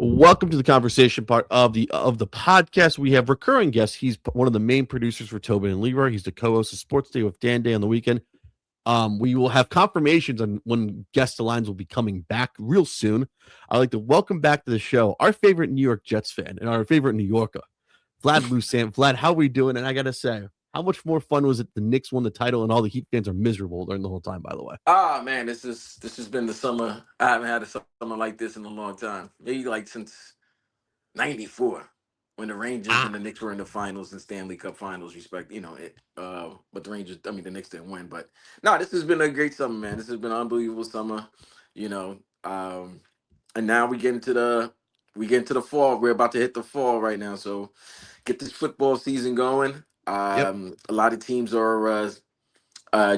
Welcome to the conversation part of the podcast. We have recurring guests. He's one of the main producers for Tobin and Leroy. He's the co-host of Sports Day with Dan Day on the weekend. We will have confirmations on when guest lines will be coming back real soon. I'd like to welcome back to the show our favorite New York Jets fan and our favorite New Yorker, Vlad Louissant. Vlad, how are we doing? And I gotta say, how much more fun was it the Knicks won the title and all the Heat fans are miserable during the whole time, by the way? Man, this has been the summer. I haven't had a summer like this in a long time. Maybe like since '94, when the Rangers and the Knicks were in the finals and Stanley Cup Finals. But the Rangers, the Knicks didn't win. But no, this has been a great summer, man. This has been an unbelievable summer. You know, and now we get into the fall. We're about to hit the fall right now, so get this football season going. Yep. A lot of teams are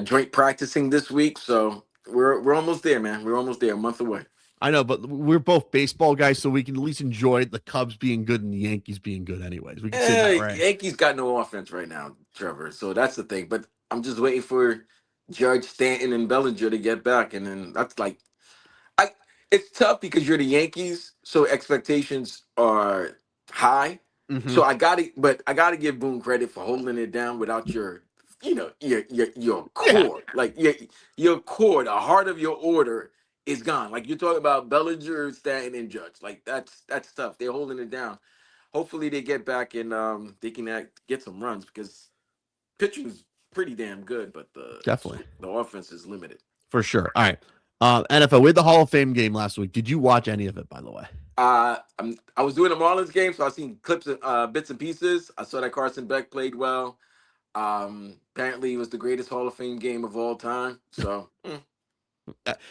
joint practicing this week, so we're almost there, man. We're almost there, a month away. I know, but we're both baseball guys, so we can at least enjoy the Cubs being good and the Yankees being good, anyways. We can say that, right? Yankees got no offense right now, Trevor. So that's the thing. But I'm just waiting for Judge, Stanton, and Bellinger to get back, and then that's like, I. It's tough because you're the Yankees, so expectations are high. Mm-hmm. So I gotta give Boone credit for holding it down without your core, like your core, the heart of your order is gone. Like you're talking about Bellinger, Stanton, and Judge. Like that's tough. They're holding it down. Hopefully they get back and they can get some runs because pitching is pretty damn good, but Definitely. the offense is limited. For sure. All right. NFL, we had the Hall of Fame game last week. Did you watch any of it, by the way? I was doing a Marlins game, so I seen clips and bits and pieces. I saw that Carson Beck played well. Apparently, it was the greatest Hall of Fame game of all time. So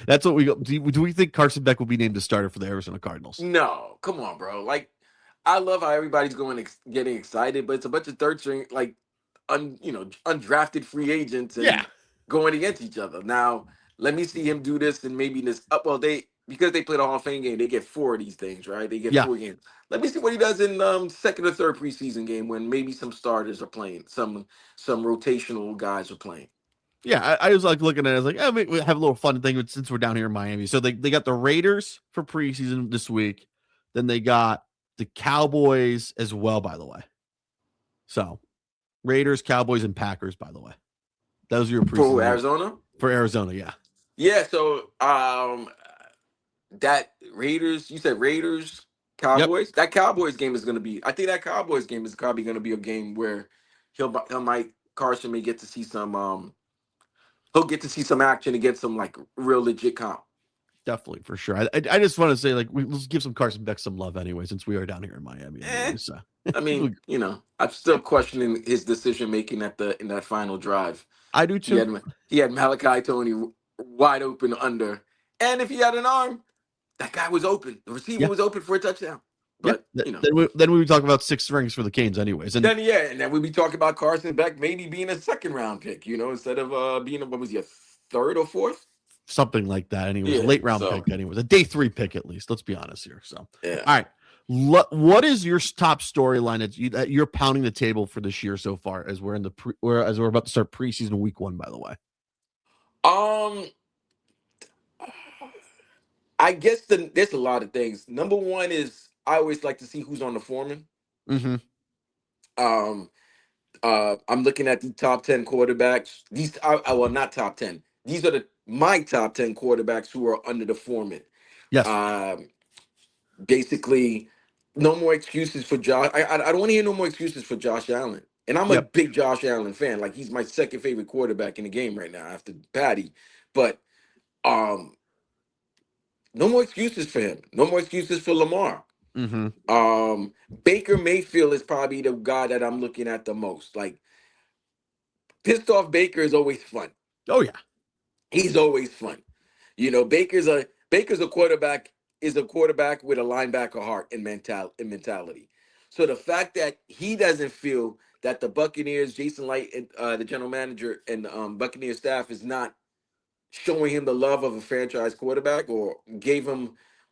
That's what we go. Do we think Carson Beck will be named the starter for the Arizona Cardinals? no, come on, bro. Like, I love how everybody's getting excited, but it's a bunch of third string, like, undrafted free agents Yeah. and going against each other. Now, let me see him do this and maybe this up. Well, because they played a Hall of Fame game, they get four of these things, right? They get Yeah. 4 games. Let me see what he does in second or third preseason game when maybe some starters are playing, some rotational guys are playing. Yeah. I was like looking at it. I was like, we have a little fun thing since we're down here in Miami. So they got the Raiders for preseason this week. Then they got the Cowboys as well, by the way. So Raiders, Cowboys, and Packers, by the way. Those are your preseason. For Arizona? For Arizona, yeah. Yeah, so that Raiders, you said Raiders, Cowboys. Yep. That Cowboys game is going to be. I think that Cowboys game is probably going to be a game where Carson may get to see some. He'll get to see some action and get some like real legit comp. Definitely, for sure. I just want to say, like, let's give some Carson Beck some love anyway, since we are down here in Miami. Anyway, so. I mean, I'm still questioning his decision making in that final drive. I do too. He had Malachi Tony wide open under, and if he had an arm, that guy was open. The receiver was open for a touchdown. But then we would talk about 6 rings for the Canes, anyways. And then we'd be talking about Carson Beck maybe being a second round pick, instead of being what was he, a third or fourth, something like that. Anyways, a late round pick. Anyways, a day 3 pick at least. Let's be honest here. So, yeah. All right. What is your top storyline that you're pounding the table for this year so far, as we're about to start preseason week 1? By the way, I guess there's a lot of things. Number one is I always like to see who's on the foreman. Mm-hmm. I'm looking at the top 10 quarterbacks. These are not top 10. These are my top 10 quarterbacks who are under the foreman. Yes. Basically, no more excuses for Josh. I don't want to hear no more excuses for Josh Allen. And I'm a big Josh Allen fan. Like, he's my second favorite quarterback in the game right now after Patty. But no more excuses for him. No more excuses for Lamar. Mm-hmm. Baker Mayfield is probably the guy that I'm looking at the most. Like, pissed off Baker is always fun. Oh yeah, he's always fun. Baker's a quarterback. Is a quarterback with a linebacker heart and mentality. So the fact that he doesn't feel that the Buccaneers, Jason Light, the general manager, and Buccaneers staff is not showing him the love of a franchise quarterback, or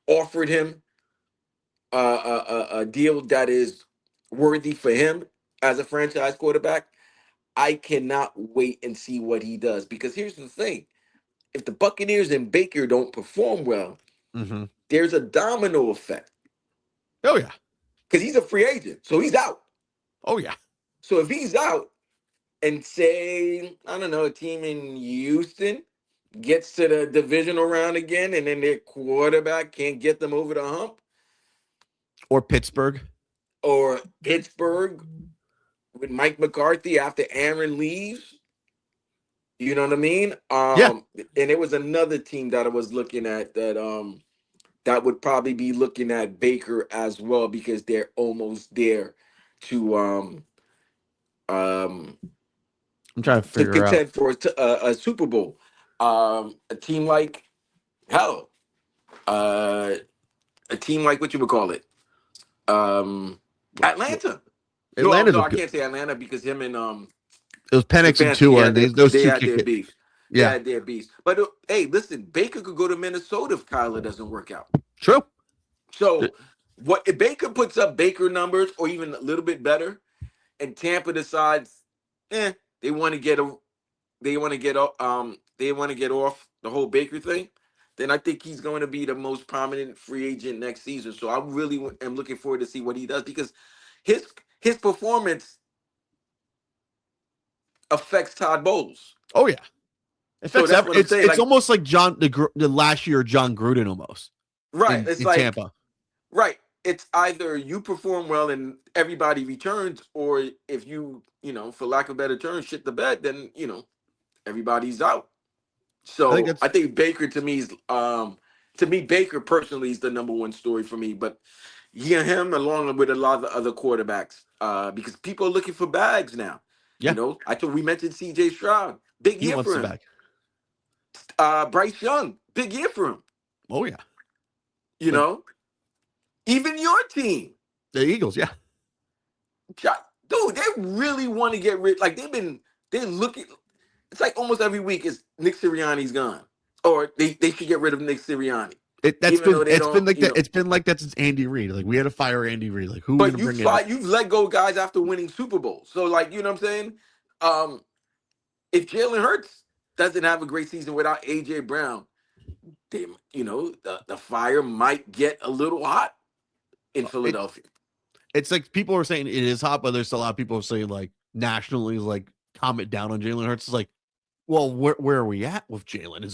offered him a deal that is worthy for him as a franchise quarterback, I cannot wait and see what he does. Because here's the thing: if the Buccaneers and Baker don't perform well, mm-hmm. there's a domino effect. Oh yeah. because he's a free agent, so he's out. Oh yeah. So if he's out, and say, I don't know, a team in Houston gets to the divisional round again, and then their quarterback can't get them over the hump, Or Pittsburgh. or Pittsburgh with Mike McCarthy after Aaron leaves. You know what I mean? Yeah. And it was another team that I was looking at that would probably be looking at Baker as well because they're almost there to um I'm trying to to figure out. contend for a Super Bowl. A team like hell, uh, a team like what you would call it, um, Atlanta. No, Atlanta's no, a I good. can't say Atlanta because him and It was Penix and Stefanski Tua, had and their those they two had kick their it. beef. They Yeah. had their beefs. But hey, listen, Baker could go to Minnesota if Kyler doesn't work out. True. So what if Baker puts up Baker numbers or even a little bit better, and Tampa decides, they want to get a they want to get off the whole Baker thing, then I think he's going to be the most prominent free agent next season. So I really am looking forward to see what he does because his his performance affects Todd Bowles. Oh yeah. In So fact, that's what I'm saying. it's Like, almost like the last year John Gruden almost right? It's in like, Tampa. right. It's either you perform well and everybody returns, or if for lack of a better term, shit the bed, then everybody's out. I think So that's I think Baker to me Baker personally is the number one story for me. But yeah, him along with a lot of the other quarterbacks, because people are looking for bags now. yeah. We mentioned C.J. Stroud, big He year wants for the him. bag. Bryce Young, big year for him. Oh yeah. You Like know, even your team, the Eagles. Yeah. dude, they really want to get rid. Like they're looking. It's like almost every week is Nick Sirianni's gone, or they should get rid of Nick Sirianni, even though they It's been don't. like that. It's been like that since Andy Reid. Like we had to fire Andy Reid. Like who are we But gonna bring in? you've let go guys after winning Super Bowls. So like you know what I'm saying. Um, if Jalen Hurts doesn't have a great season without AJ Brown, the fire might get a little hot in It's Philadelphia. it's like people are saying it is hot, but there's a lot of people saying like nationally like comment down on Jalen Hurts. It's like, well, where are we at with Jalen?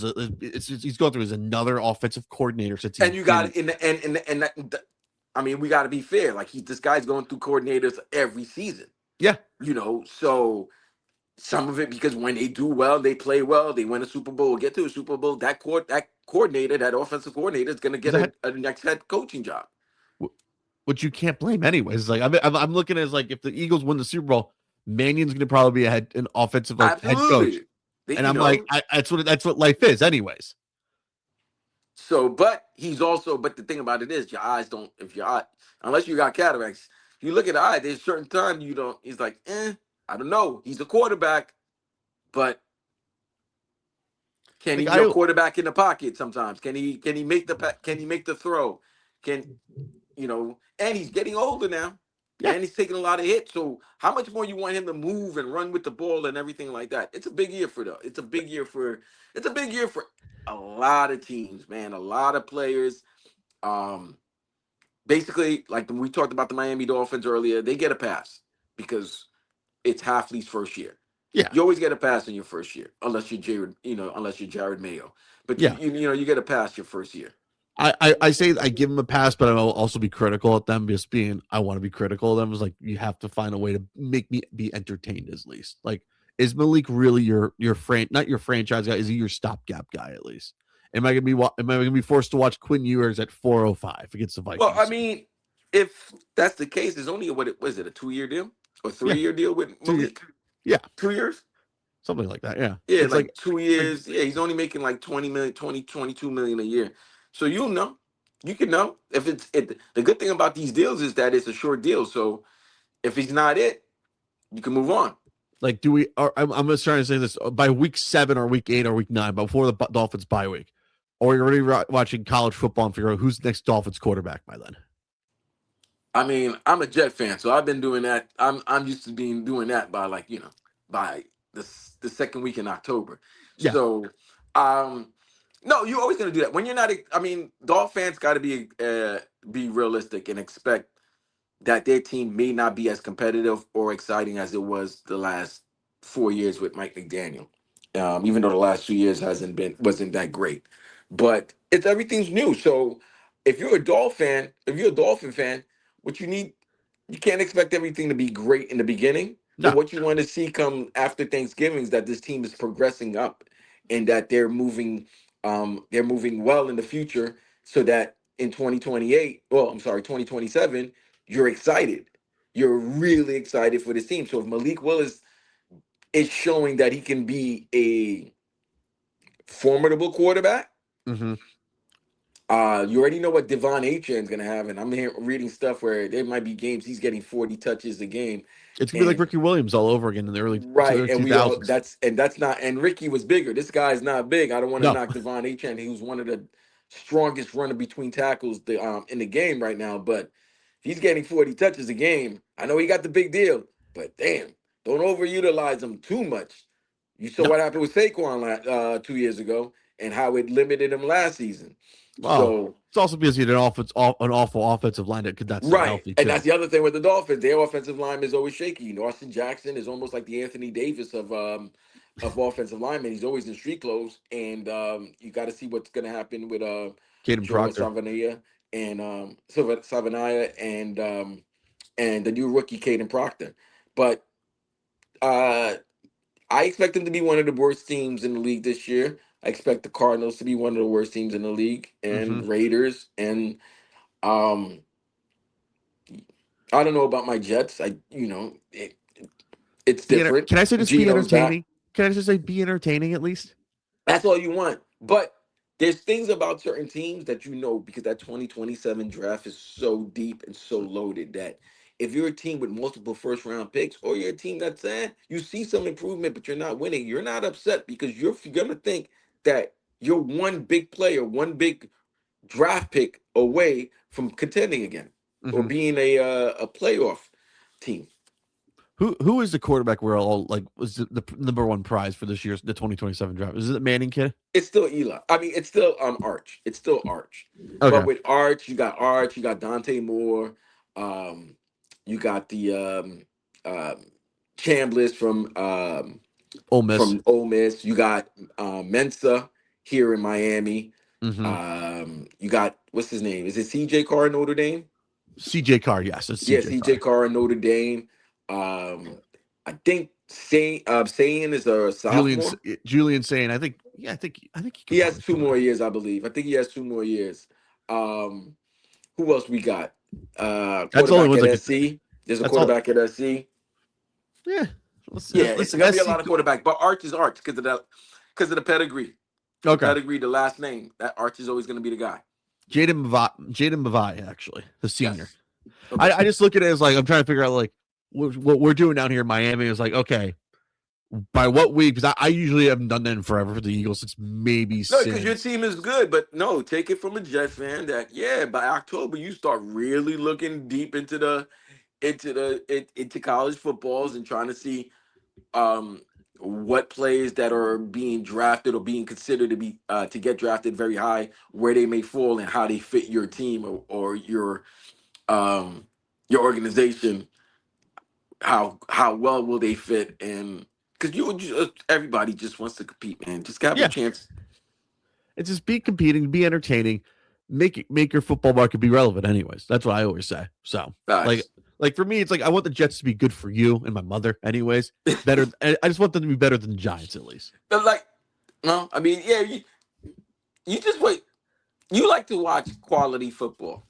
He's going through as another offensive coordinator since he's And you been. got I mean, we got to be fair. Like this guy's going through coordinators every season. Yeah. So some of it because when they do well, they play well, they win a Super Bowl, get to a Super Bowl. That coordinator, that offensive coordinator, is going to get a next head coaching job. Which you can't blame anyways. Like I'm looking at it as like if the Eagles win the Super Bowl, Mannion's going to probably be an offensive head coach, Absolutely. and I'm like, that's what life is, anyways. So, but but the thing about it is, your eyes don't. If your eye, unless you got cataracts, you look at the eye. There's certain time you don't. He's like, I don't know. He's a quarterback, but can he Like be a quarterback in the pocket sometimes? Can he make the throw? Can And he's getting older now, yeah. and he's taking a lot of hits. So how much more you want him to move and run with the ball and everything like that? It's a big year for though. It's a big year for a lot of teams, man. A lot of players. Basically, like we talked about the Miami Dolphins earlier, they get a pass because it's Halfley's first year. Yeah. You always get a pass in your first year, unless you're Jared Mayo. But Yeah. you get a pass your first year. I say I give them a pass, but I'll also be critical at them. Just being, I want to be critical of them. Is like you have to find a way to make me be entertained at least. Like, is Malik really your not your franchise guy? Is he your stopgap guy at least? Am I gonna be forced to watch Quinn Ewers at 4:05 against the Vikings? Well, I mean, if that's the case, there's only what was it, a 2-year deal or 3-year deal with Malik? Yeah, 2 years, something like that. Yeah, yeah, it's like 2 years. Yeah, he's only making like 20 million, 22 million a year. So you can know if the good thing about these deals is that it's a short deal. So if he's not it, you can move on. Like, do we? I'm just trying to say this by week 7 or week 8 or week 9, before the Dolphins bye week, or you're already watching college football and figure out who's the next Dolphins quarterback by then. I mean, I'm a Jet fan, so I've been doing that. I'm used to doing that by by the second week in October. Yeah. So, No, you're always going to do that. When you're not, I mean, Dolph fans got to be realistic and expect that their team may not be as competitive or exciting as it was the last 4 years with Mike McDaniel. Even though the last 2 years wasn't that great, but it's everything's new. So if you're a Dolphin fan, what you need, you can't expect everything to be great in the beginning. But No. what you want to see come after Thanksgiving is that this team is progressing up, and that they're moving well in the future, so that in 2028, well, I'm sorry, 2027, you're excited. You're really excited for this team. So if Malik Willis is showing that he can be a formidable quarterback, Hmm. you already know what Devon Achan's going to have. And I'm here reading stuff where there might be games he's getting 40 touches a game. It's gonna be like And Ricky Williams all over again in the early to right, the and two we all thousands. that's not, and Ricky was bigger. This guy's not big. I don't want to No. knock Devon Achan. He was one of the strongest runner between tackles in the game right now. But he's getting 40 touches a game. I know he got the big deal, but damn, don't overutilize him too much. You saw No. what happened with Saquon 2 years ago and how it limited him last season. Well, So it's also because he had an awful offensive line that could not stay right. healthy And too. that's the other thing with the Dolphins. Their offensive line is always shaky. Austin Jackson is almost like the Anthony Davis of offensive linemen. He's always in street clothes. And you got to see what's gonna happen with Caden Joe Proctor. Savania and Savanaya and the new rookie Caden Proctor. But uh I expect them to be one of the worst teams in the league this year. I expect the Cardinals to be one of the worst teams in the league, Hmm. and Raiders, and um I don't know about my Jets. It's different. Can I say just be Gino's back. entertaining? Can I just say be entertaining at least? That's all you want. But there's things about certain teams that because that 2027 draft is so deep and so loaded that if you're a team with multiple first round picks, or you're a team that's you see some improvement but you're not winning, you're not upset, because you're gonna think that you're one big player, one big draft pick away from contending again or Hmm. being a playoff team. Who is the quarterback we're all like was the number one prize for this year's the 2027 draft? Is it the Manning kid? It's still Eli. I mean, it's still Arch. It's still Arch. But Okay. with Arch, you got Dante Moore, um, you got the Chambliss Ole Miss. from Ole Miss. You got Mensa here in Miami. Hmm. You got, what's his name? Is it CJ Carr in Notre Dame? CJ Carr, yes, it's Yeah, CJ CJ Carr. Carr in Notre Dame. I think Sayin is a Julian sophomore. Julian saying, I think he He could has probably two pull it more off. years, I believe. I think he has 2 more years. Um, who else we got? That's all it Quarterback was at like. SC. There's a That's all. quarterback at SC. Yeah. Yeah, Let's it's gonna be a SC. lot of quarterback, but Arch is Arch because of the pedigree. The Okay. pedigree, the last name. That Arch is always gonna be the guy. Jaden Mavai, actually, the senior. Yes. Okay. I just look at it as like I'm trying to figure out like what we're doing down here in Miami is like, okay, by what week? Because I usually haven't done that in forever for the Eagles. It's maybe No, because your since. team is good, but no, take it from a Jet fan that by October you start really looking deep into college footballs and trying to see um what players that are being drafted or being considered to get drafted very high, where they may fall and how they fit your team, or um your organization, how well will they fit. And because everybody just wants to compete, man, just have a Yeah, chance. it's just be competing, be entertaining, make your football market be relevant. Anyways, that's what I always say. So like Facts. like for me, it's like I want the Jets to be good for you and my mother. Anyways, better. I just want them to be better than the Giants at least. But like, no, I mean, yeah, you just wait. You like to watch quality football,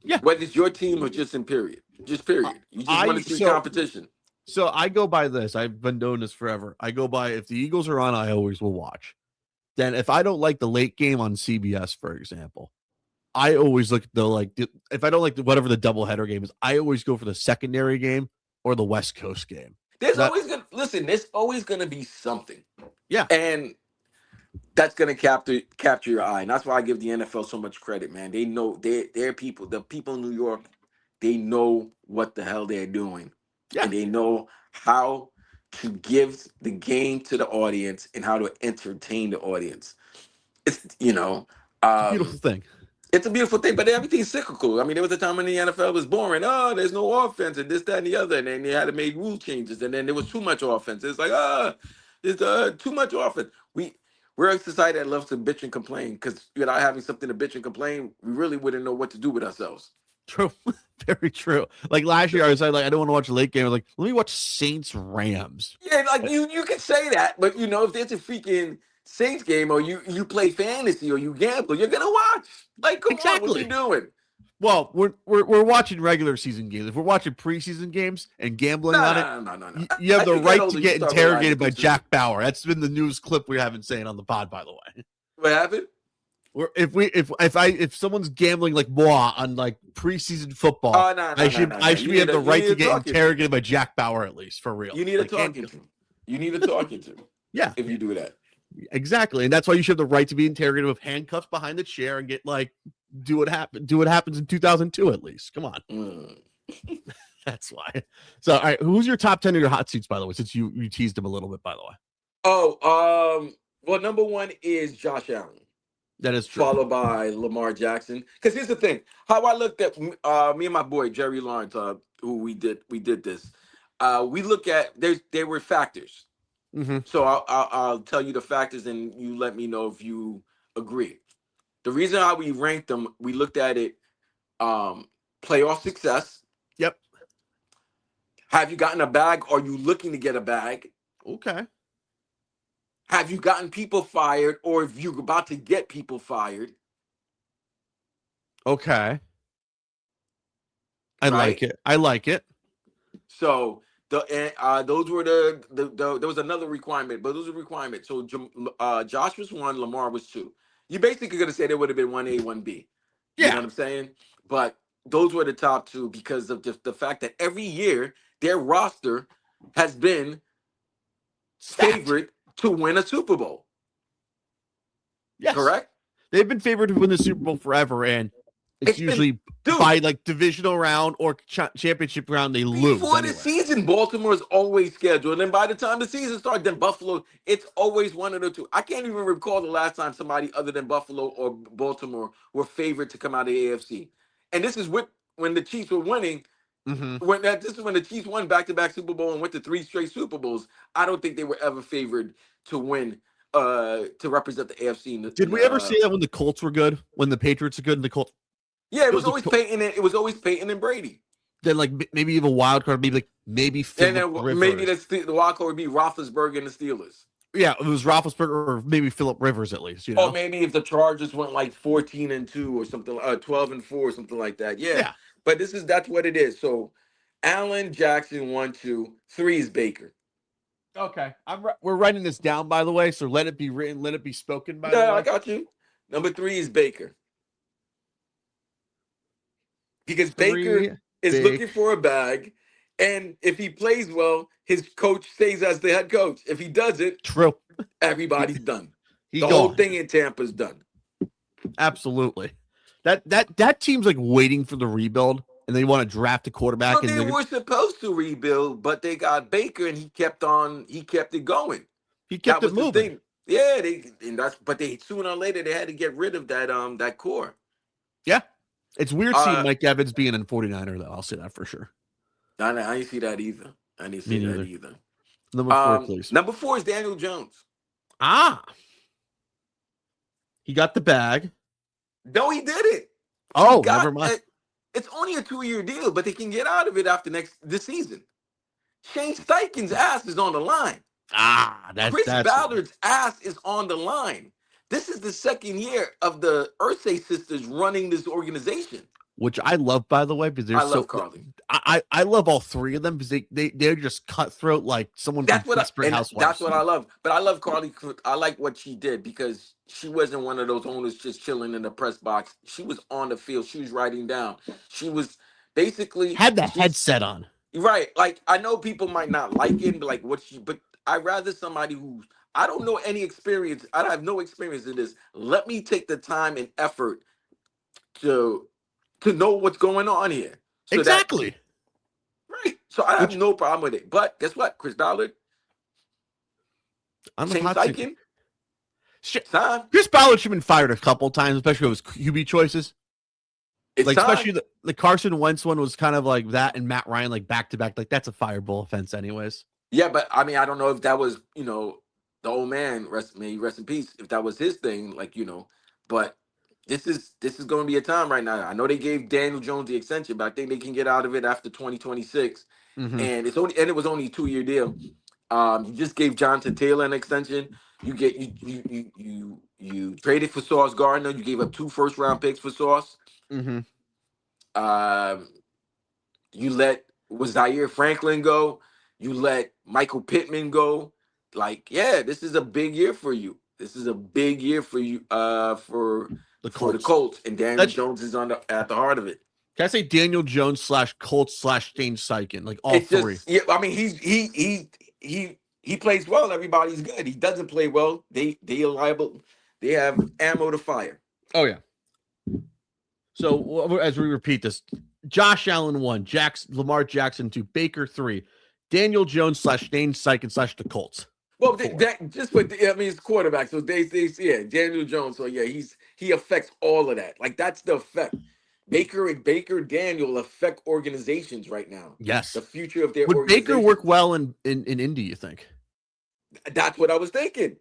Yeah. whether it's your team or just in period. Just I period. You just want I- to see so competition. so I go by this. I've been doing this forever. I go by if the Eagles are on, I always will watch. Then if I don't like the late game on CBS, for example, I always look at if I don't like whatever the doubleheader game is, I always go for the secondary game or the West Coast game. There's That always gonna listen. There's always gonna be something, yeah, and that's gonna capture your eye. And that's why I give the NFL so much credit, man. They know their people, the people in New York, they know what the hell they're doing, yeah, and they know how to give the game to the audience and how to entertain the audience. It's It's a beautiful thing. it's a beautiful thing, but everything's cyclical. I mean, there was a time when the NFL was boring. Oh, there's no offense and this, that, and the other, and then they had to make rule changes, and then there was too much offense. It's like there's too much offense. We're a society that loves to bitch and complain because without having something to bitch and complain, we really wouldn't know what to do with ourselves. True. Very true. Like last year, I was like, I don't want to watch a late game. I was like, let me watch Saints Rams. Yeah, like you can say that, but if there's a freaking Saints game or you play fantasy or you gamble, you're gonna watch. Like, come on, what you Exactly. doing? Well, we're watching regular season games. If we're watching preseason games and gambling on it, No. you have As the you get right older, to you get start realizing interrogated by this is Jack Bauer. That's been the news clip we haven't saying on the pod, by the way. what happened. Or if someone's gambling like moi on like preseason football, Oh no. I should have the right to get interrogated by Jack Bauer at least, for real. You need a Like, talking to. You need a talking to. Yeah, If you do that. exactly, and that's why you should have the right to be interrogated with handcuffs behind the chair and get like do what happens in 2002 at least. Come on, that's why. So, all right, who's your top 10 of your hot seats, by the way? Since you teased him a little bit, by the way. Oh, well, number one is Josh Allen. That is true. Followed by Lamar Jackson. Because here's the thing: how I looked at me and my boy Jerry Lawrence, who we did this. We look at there were factors. Mm-hmm. So I'll tell you the factors, and you let me know if you agree. The reason how we ranked them, we looked at it: playoff success. Yep. Have you gotten a bag? Are you looking to get a bag? Okay. Have you gotten people fired, or if you're about to get people fired? Okay. I Right? like it. So those were there was another requirement, but those are requirements. So Josh was one, Lamar was two. You basically gonna say there would have been 1A, 1B. You know Yeah. what I'm saying? But those were the top two because of the fact that every year their roster has been favored to win a Super Bowl. Yes. Correct? They've been favored to win the Super Bowl forever, and it's usually by like divisional round or championship round they lose. Before the season, Baltimore is always scheduled, and by the time the season starts, then Buffalo, it's always one of the two. I can't even recall the last time somebody other than Buffalo or Baltimore were favored to come out of the AFC. And this is when the Chiefs were winning. Mm-hmm. This is when the Chiefs won back-to-back Super Bowl and went to 3 straight Super Bowls. I don't think they were ever favored to win, to represent the AFC. Did we ever see that when the Colts were good? When the Patriots are good and the Colts? Yeah, it was always Peyton. It was always Peyton and Brady. Then like maybe even a wild card, maybe Phillip Rivers. Maybe the wild card would be Roethlisberger and the Steelers. Yeah, it was Roethlisberger or maybe Phillip Rivers at least. You know? Or maybe if the Chargers went like 14-2 or something, 12-4 or something like that. Yeah. But that's what it is. So Allen, Jackson, 1, 2, 3 is Baker. Okay, we're writing this down, by the way. So let it be written, let it be spoken. By the way, I got you. Number 3 is Baker. Because Baker is looking for a bag, and if he plays well, his coach stays as the head coach. If he doesn't, true, everybody's done. The whole thing in Tampa's done. Absolutely. That team's like waiting for the rebuild, and they want to draft a quarterback. Well, they were supposed to rebuild, but they got Baker, and he kept it going. He kept it moving. The thing. Yeah, but sooner or later they had to get rid of that core. Yeah. It's weird seeing Mike Evans being in 49er, though. I'll say that for sure. I didn't see that either. Number 4, please. Number 4 is Daniel Jones. He got the bag. No, he didn't. Never mind. It's only a 2-year deal, but they can get out of it after this season. Shane Steichen's ass is on the line. Chris Ballard's ass is on the line. This is the second year of the Irsay sisters running this organization. Which I love, by the way, because they're love Carly. I love all three of them because they're just cutthroat like someone from Desperate Housewives. That's what I love. But I love Carly. I like what she did because she wasn't one of those owners just chilling in the press box. She was on the field. She was writing down. She was basically had the headset on. Right. Like I know people might not like it, but I'd rather somebody who I don't know any experience. I have no experience in this. Let me take the time and effort to know what's going on here. So exactly. Right. So I have no problem with it. But guess what? Chris Ballard. I'm Shane Steichen. It's time. Chris Ballard should have been fired a couple times, especially with his QB choices. It's Like, time. especially the Carson Wentz one was kind of like that, and Matt Ryan like back to back. Like, that's a fireball offense, anyways. Yeah, but I mean, I don't know if that was, the old man, may he rest in peace, if that was his thing, but this is going to be a time right now. I know they gave Daniel Jones the extension, but I think they can get out of it after 2026, Mm-hmm. and it was only a 2-year deal. You just gave Jonathan Taylor an extension. You traded for Sauce Gardner. You gave up 2 first-round picks for Sauce. Mm-hmm. Um, you let Zaire Franklin go. You let Michael Pittman go. Like, yeah, this is a big year for you. This is a big year for you. For the Colts, and Daniel Jones is at the heart of it. Can I say Daniel Jones / Colts / Shane Steichen? Like all It's three. just, yeah. I mean, he plays well. Everybody's good. He doesn't play well. They are liable. They have ammo to fire. Oh yeah. So as we repeat this, Josh Allen 1, Lamar Jackson 2, Baker 3, Daniel Jones / Shane Steichen / the Colts. Well, it's quarterback. So they Daniel Jones. So yeah, he affects all of that. Like, that's the effect. Baker Daniel affect organizations right now. Yes. The future of their Would Baker work well in Indy, you think? That's what I was thinking.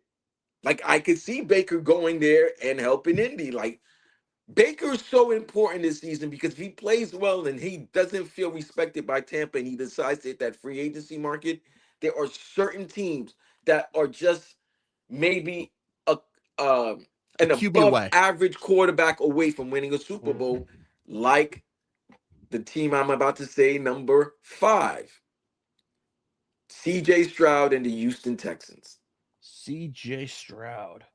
Like, I could see Baker going there and helping Indy. Like, Baker is so important this season because if he plays well and he doesn't feel respected by Tampa and he decides to hit that free agency market, there are certain teams that are just maybe an above average quarterback away from winning a Super Bowl, like the team I'm about to say, number 5, CJ Stroud and the Houston Texans. CJ Stroud.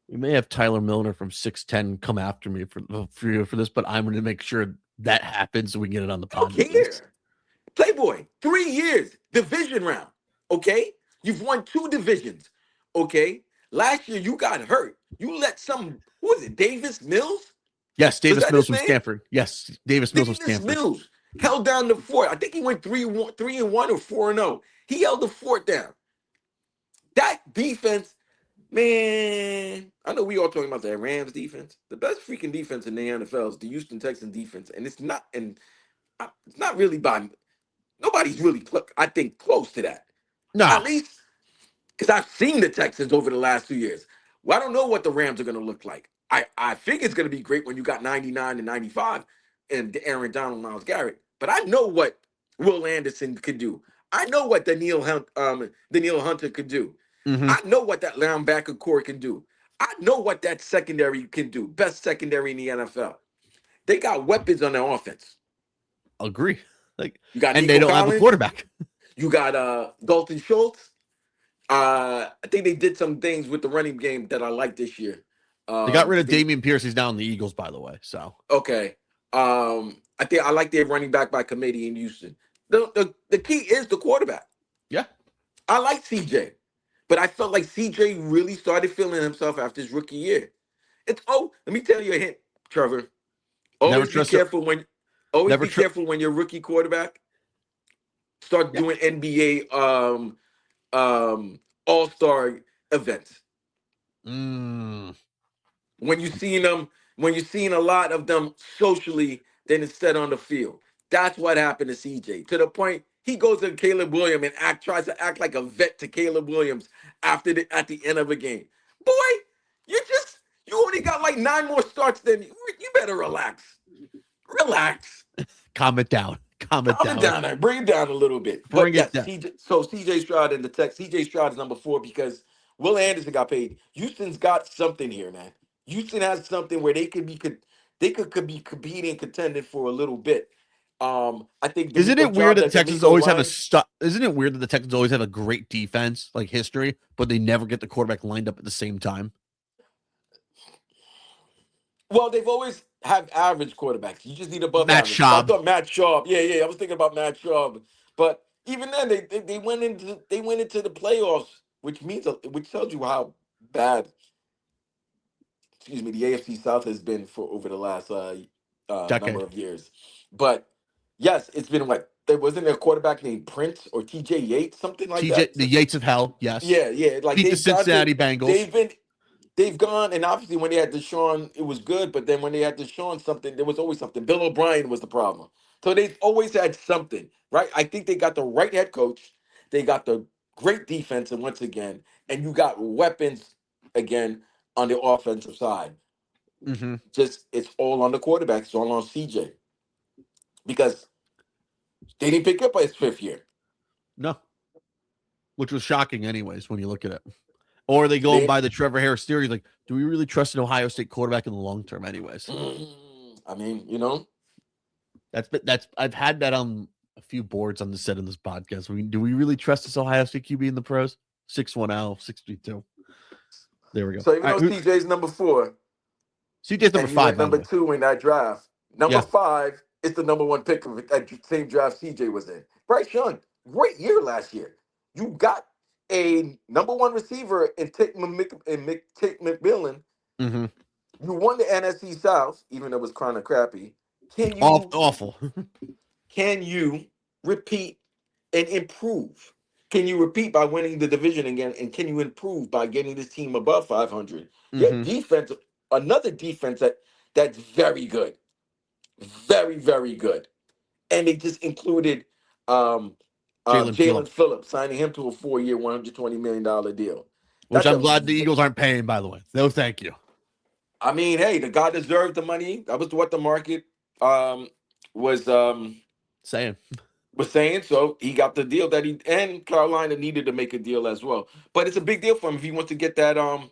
We may have Tyler Milner from 610 come after me for this, but I'm going to make sure that happens so we can get it on the podcast. Playboy, 3 years, division round. Okay, you've won 2 divisions. Okay, last year you got hurt. You let who was it, Davis Mills? Yes, Davis Mills from Stanford. Yes, Davis Mills from Stanford. Mills held down the fort. I think he went 3-1 or 4-0. He held the fort down. That defense, man, I know we all talking about that Rams defense. The best freaking defense in the NFL is the Houston Texans defense, and it's not really by nobody's really, I think, close to that. No, at least because I've seen the Texans over the last 2 years. Well, I don't know what the Rams are going to look like. I think it's going to be great when you got 99 and 95 and Aaron Donald, Myles Garrett. But I know what Will Anderson could do. I know what Danielle Hunter could do. Mm-hmm. I know what that linebacker core can do. I know what that secondary can do. Best secondary in the NFL. They got weapons on their offense. Agree. Like, you got and Nico they don't Collins, have a quarterback. You got Dalton Schultz. I think they did some things with the running game that I like this year. They got rid of Dameon Pierce. He's now in the Eagles, by the way. So okay. I think I like their running back by committee in Houston. The key is the quarterback. Yeah. I like CJ, but I felt like CJ really started feeling himself after his rookie year. Let me tell you a hint, Trevor. Always be careful when you're a rookie quarterback. Start doing NBA all-star events. When you're seeing a lot of them socially, then instead on the field. That's what happened to CJ. To the point he goes to Caleb Williams and tries to act like a vet to Caleb Williams at the end of a game. Boy, you only got like 9 more starts than you better relax. Relax. Calm it down. Calm it down. Bring it down a little bit. Bring it down. CJ Stroud and the Texans. CJ Stroud is number 4 because Will Anderson got paid. Houston's got something here, man. Houston has something where they could be competing, contending for a little bit. I think. Isn't it weird that the Texans always have Isn't it weird that the Texans always have a great defense, like history, but they never get the quarterback lined up at the same time? Well, they've always have average quarterbacks. You just need above average. Schaub. I thought Matt Schaub. Yeah. I was thinking about Matt Schaub, but even then, they went into the playoffs, which tells you how bad. Excuse me, the AFC South has been for over the last number of years. But yes, it's been what? There wasn't a quarterback named Prince or TJ Yates, something like that. The Yates of hell, yes. Yeah. Like beat the Cincinnati Bengals. they've gone, and obviously when they had Deshaun, it was good. But then when they had Deshaun, something there was always something. Bill O'Brien was the problem. So they've always had something, right? I think they got the right head coach. They got the great defense, and once again, and you got weapons again on the offensive side. Mm-hmm. Just it's all on the quarterback. It's all on CJ because they didn't pick up his fifth year. No, which was shocking, anyways, when you look at it. Or they go and They, buy the Trevor Harris theory. Like, do we really trust an Ohio State quarterback in the long term, anyways? I mean, you know, That's I've had that on a few boards on the set of this podcast. Do we really trust this Ohio State QB in the pros? 6-1-0, 6-3-2. There we go. so even All though right, CJ's number 4 CJ's number and you five, went by the number way. 2 in that draft, number Yeah. 5 is the number 1 pick of that same draft CJ was in. Bryce Young, great year last year. You got a number 1 receiver in Tate McMillan. Mm-hmm. You won the NFC South, even though it was kind of crappy. Can you Awful. can you repeat and improve? Can you repeat by winning the division again? And can you improve by getting this team above 500? Your Mm-hmm. defense, another defense that's very good, very very good, and they just included um, Jalen Jalen Phillips, Phillips, signing him to a 4-year, $120 million deal. which That's I'm a, glad the Eagles aren't paying, by the way. No, thank you. I mean, hey, the guy deserved the money. That was what the market um, was. Saying. Was saying. So he got the deal that he and Carolina needed to make a deal as well. But it's a big deal for him if he wants to get that if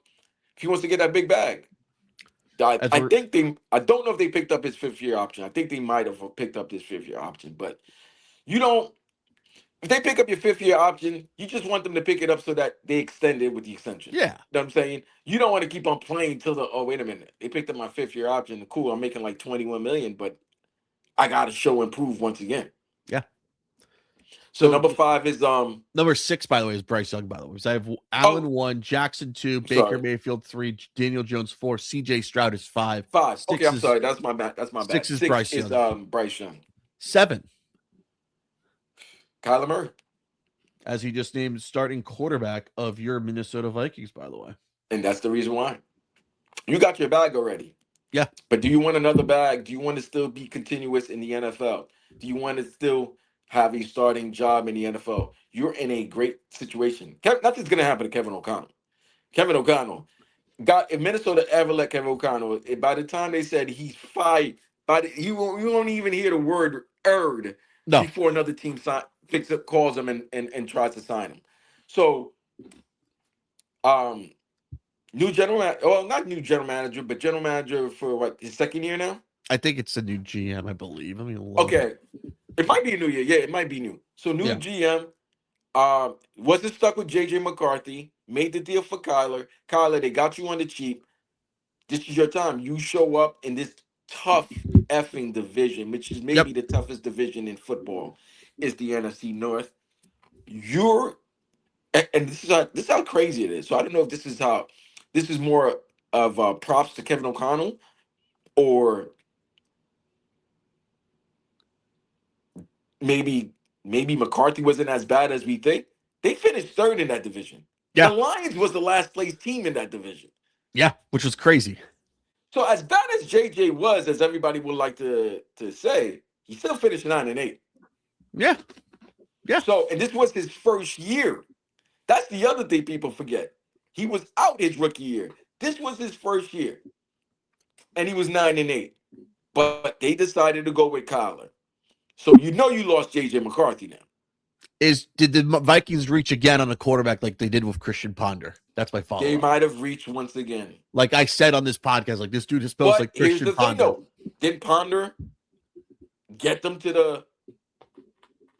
he wants to get that big bag. As I we're think they I don't know if they picked up his 5th year option. I think they might have picked up his 5th year option, but you don't if they pick up your 5th year option, you just want them to pick it up so that they extend it with the extension. yeah. You know what I'm saying? You don't want to keep on playing till the wait a minute. They picked up my 5th year option. Cool, I'm making like 21 million, but I gotta show and prove once again. Yeah. So So number 5 is number 6, by the way, is Bryce Young, by the way. So I have Allen oh 1, Jackson 2, I'm Baker sorry. Mayfield 3, Daniel Jones 4, CJ Stroud is 5. 5. Okay, 6 I'm is sorry. That's my bad. That's my bad. 6 Bryce is Young. Bryce Young. 7, Kyler Murray. as he just named starting quarterback of your Minnesota Vikings, by the way. And that's the reason why. You got your bag already. Yeah. But do you want another bag? Do you want to still be continuous in the NFL? Do you want to still have a starting job in the NFL? You're in a great situation. Nothing's gonna happen to Kevin O'Connell. Kevin O'Connell got if Minnesota ever let Kevin O'Connell, by the time they said he's fired, you won't even hear the word "erd" No, before another team calls him and tries to sign him. So, um, new well, not new general manager, but general manager for what his 2nd year now. I think it's the new GM, I believe. I mean, Okay, it might be a new year. Yeah, it might be new. So new yeah. GM. Wasn't stuck with JJ McCarthy. Made the deal for Kyler. Kyler, they got you on the cheap. This is your time. You show up in this tough effing division, which is Yep. maybe the toughest division in football, is the NFC North. You're and this is how crazy it is. So I don't know if this is more of props to Kevin O'Connell or maybe McCarthy wasn't as bad as we think. They finished 3rd in that division. The Yeah. Lions was the last place team in that division. Yeah. Which was crazy. So as bad as JJ was, as everybody would like to say, he still finished 9-8. Yeah. Yeah. So, and this was his first year. That's the other thing people forget. He was out his rookie year. This was his first year, and he was 9-8. But they decided to go with Kyler. So you know you lost JJ McCarthy now. Did the Vikings reach again on a quarterback like they did with Christian Ponder? That's my They follow-up. might have reached once again. Like I said on this podcast, like this dude is supposed But like here's Christian the thing, Ponder. though. Did Ponder get them to the?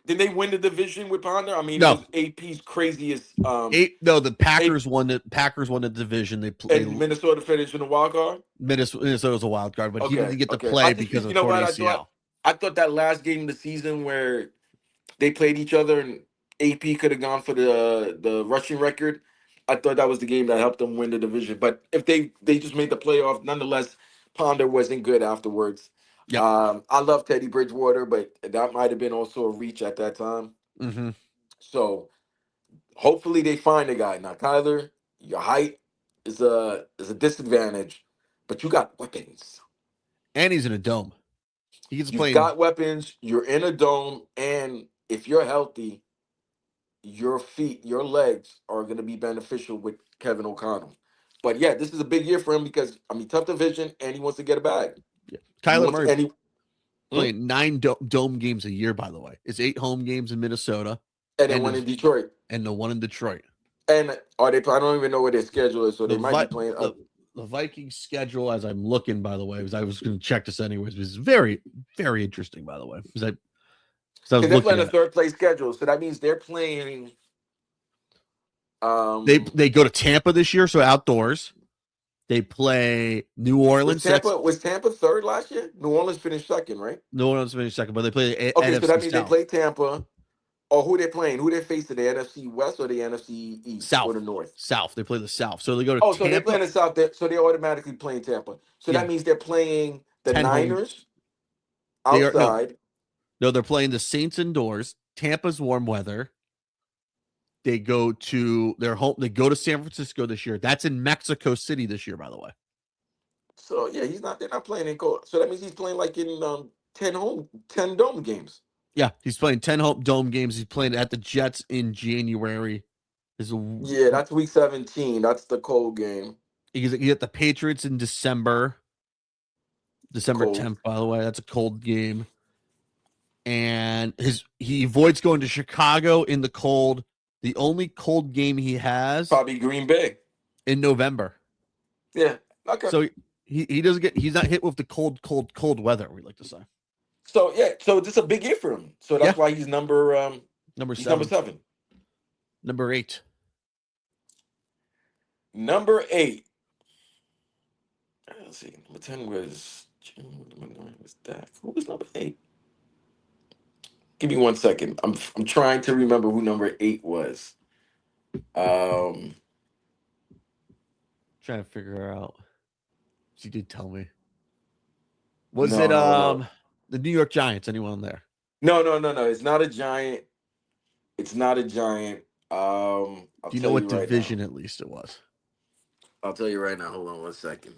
Did they win the division with Ponder? I mean, No. it was AP's craziest. The Packers won the division. And Minnesota finished in the wild card. Minnesota was a wild card, but he Okay, didn't get to okay. play because of you know torn what ACL. I thought that last game of the season where they played each other and AP could have gone for the rushing record. I thought that was the game that helped them win the division. But if they just made the playoff, nonetheless, Ponder wasn't good afterwards. Yep. I love Teddy Bridgewater, but that might have been also a reach at that time. Mm-hmm. So hopefully they find a guy. Now, Kyler, your height is a disadvantage, but you got weapons. And he's in a dome. He gets You've playing. got weapons. You're in a dome, and if you're healthy, your feet, your legs are going to be beneficial with Kevin O'Connell. But yeah, this is a big year for him because I mean, tough division, and he wants to get a bag. He Kyler wants, Murray and he playing 9 dome games a year, by the way. It's 8 home games in Minnesota and then one in Detroit. and the one in Detroit. And are they? I don't even know what their schedule is, so The they might be playing. the Vikings schedule, as I'm looking, by the way, because I was going to check this anyways, was very, very interesting, by the way. Because I was They're looking playing a at third place schedule, so that means they're playing. they go to Tampa this year, so outdoors. They play New Orleans. Was Tampa third last year? New Orleans finished second, right? New Orleans finished second, but they play the Okay, NFC so that means South. they play Tampa. Or who they playing? Who they facing? The NFC West or the NFC East South or the North? South. They play the South, so they go to Oh, Tampa. so they're playing the South. So they're automatically playing Tampa. So Yeah. that means they're playing the 10 home. Niners They are outside. no, they're playing the Saints indoors. Tampa's warm weather. They go to their home. They go to San Francisco this year. That's in Mexico City this year, by the way. So yeah, they're not playing in cold. So that means he's playing like in 10 dome games. Yeah, he's playing 10 home dome games. He's playing at the Jets in January. Yeah, that's week 17. That's the cold game. He get the Patriots in December. December Cold. 10th, by the way. That's a cold game. And he avoids going to Chicago in the cold. The only cold game he has Probably Green Bay in November. Yeah. Okay. So he doesn't get he's not hit with the cold weather, we like to say. So yeah, so this is a big year for him. So that's why he's number number he's 7. number 7. Number 8. Number 8. Let's see. Number 10 was number 9 was Dak. Who was number 8? Give me 1 second. I'm trying to remember who number 8 was. Trying to figure out. She did tell me. Was it the New York Giants? Anyone there? No. It's not a Giant. It's not a Giant. Do you know what division at least it was? I'll tell you right now. Hold on 1 second.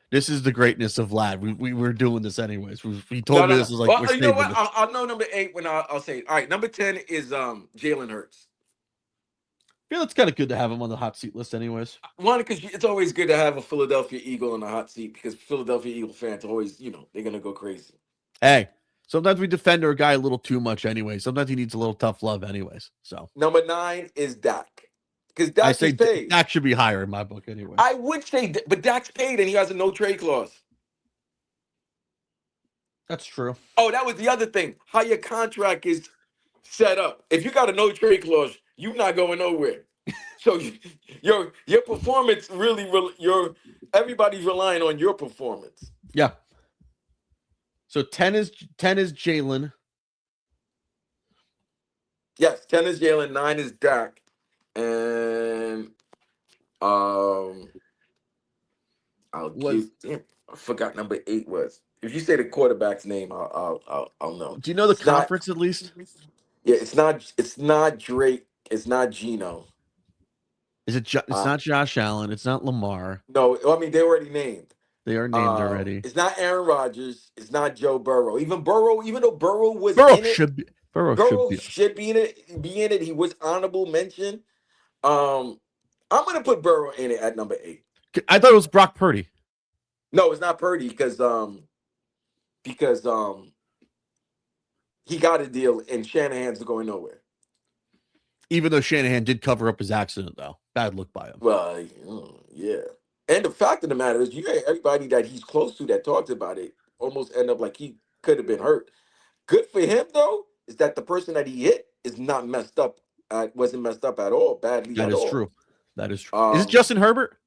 This is the greatness of Vlad. We were doing this anyways. He told me this was like. Well, you know what? I'll know number 8 when I'll say it. All right, number 10 is Jalen Hurts. Yeah, that's kind of good to have him on the hot seat list, anyways. One, because it's always good to have a Philadelphia Eagle on the hot seat because Philadelphia Eagle fans always, they're gonna go crazy. Hey, sometimes we defend our guy a little too much, anyway. Sometimes he needs a little tough love, anyways. So number 9 is Dak. Because Dak is paid. Dak should be higher in my book anyway. I would say, but Dak's paid and he has a no trade clause. That's true. Oh, that was the other thing. How your contract is set up. If you got a no trade clause, you're not going nowhere. So your performance everybody's relying on your performance. Yeah. So 10 is Jalen. Yes, 10 is Jalen, 9 is Dak. And I forgot number 8 was. If you say the quarterback's name, I'll know. Do you know the conference at least? Yeah, it's not Drake. It's not Geno. Is it? It's not Josh Allen. It's not Lamar. No, I mean they already named. They are named already. It's not Aaron Rodgers. It's not Joe Burrow. Even though Burrow was Burrow in it, Burrow should be in it. He was honorable mention. I'm gonna put Burrow in it at number 8. I thought it was Brock Purdy. No, it's not Purdy because he got a deal and Shanahan's going nowhere. Even though Shanahan did cover up his accident, though. Bad look by him. Well, yeah. And the fact of the matter is, you had everybody that he's close to that talked about it almost end up like he could have been hurt. Good for him, though, is that the person that he hit is not messed up. Wasn't messed up at all, badly at all. That is true. That is true. Is it Justin Herbert?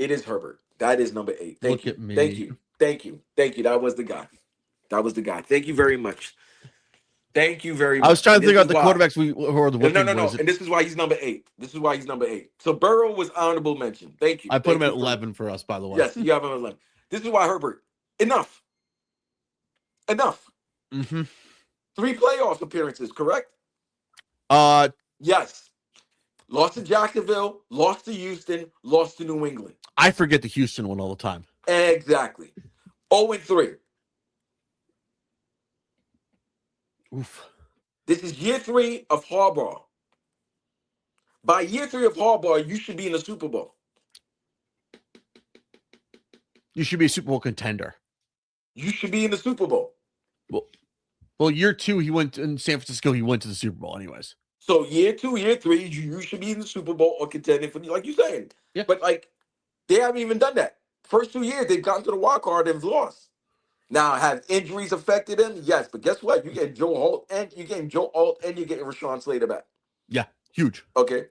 It is Herbert. That is number 8. Look at me. Thank you. That was the guy. Thank you very much. Thank you very much. I was trying to think about the quarterbacks who are the No. And this is why he's number 8. So Burrow was honorable mention. Thank you. I put him at 11 for us, by the way. Yes, you have him at 11. This is why Herbert. Enough. Mm-hmm. 3 playoff appearances, correct? Yes. Lost to Jacksonville, lost to Houston, lost to New England. I forget the Houston one all the time. Exactly. 0-3. Oof. This is year 3 of Harbaugh. By year 3 of Harbaugh, you should be in the Super Bowl. You should be a Super Bowl contender. You should be in the Super Bowl. Well, year 2, he went in San Francisco. He went to the Super Bowl, anyways. So year 2, year 3, you should be in the Super Bowl or contending for, like you're saying. Yeah. But like, they haven't even done that. First 2 years, they've gotten to the wild card and lost. Now, have injuries affected them? Yes, but guess what? You get Joe Alt and you're getting Rashawn Slater back. Yeah, huge. Okay.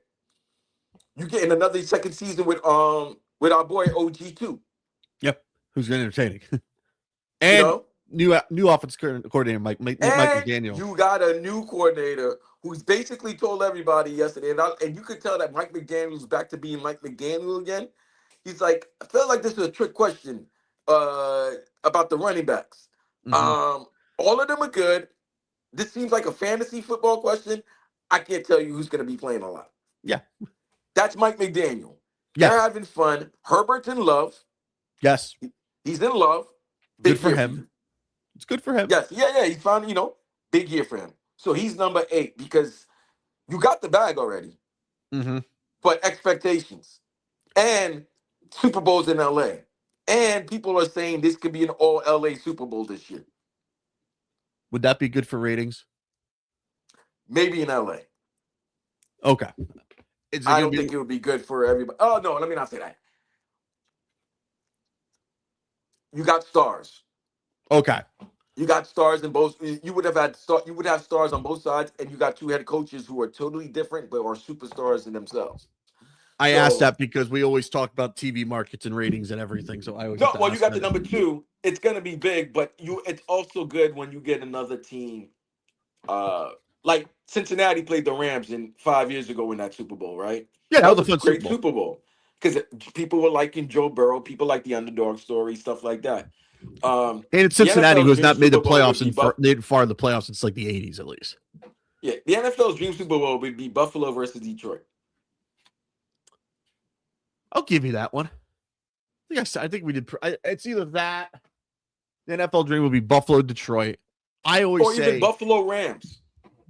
You getting another second season with our boy OG too. Yep, who's been entertaining. And new offense coordinator Mike McDaniel. You got a new coordinator who's basically told everybody yesterday, and you could tell that Mike McDaniel's back to being Mike McDaniel again. He's like, I feel like this is a trick question about the running backs. Mm-hmm. All of them are good. This seems like a fantasy football question. I can't tell you who's going to be playing a lot. Yeah. That's Mike McDaniel. Yeah. They're having fun. Herbert's in love. Yes. He's in love. Good for him. It's good for him. Yes. Yeah. He found, big year for him. So he's number 8 because you got the bag already. Mm-hmm. But expectations. And Super Bowls in LA. And people are saying this could be an all LA Super Bowl this year. Would that be good for ratings? Maybe in LA. Okay. I don't think it would be good for everybody. Oh, no, let me not say that. You got stars. Okay. You got stars in both. You would have stars on both sides, and you got 2 head coaches who are totally different, but are superstars in themselves. I asked that because we always talk about TV markets and ratings and everything. So I always you got the number 2. It's gonna be big, but it's also good when you get another team. Like Cincinnati played the Rams 5 years ago in that Super Bowl, right? Yeah, that was a fun great Super Bowl because people were liking Joe Burrow, people like the underdog story, stuff like that. And it's Cincinnati, who has not made the playoffs far in the playoffs since like the 80s at least. Yeah, the NFL's dream Super Bowl would be Buffalo versus Detroit. I'll give you that one. I think we did. It's either that. The NFL dream would be Buffalo, Detroit. I always say even Buffalo Rams.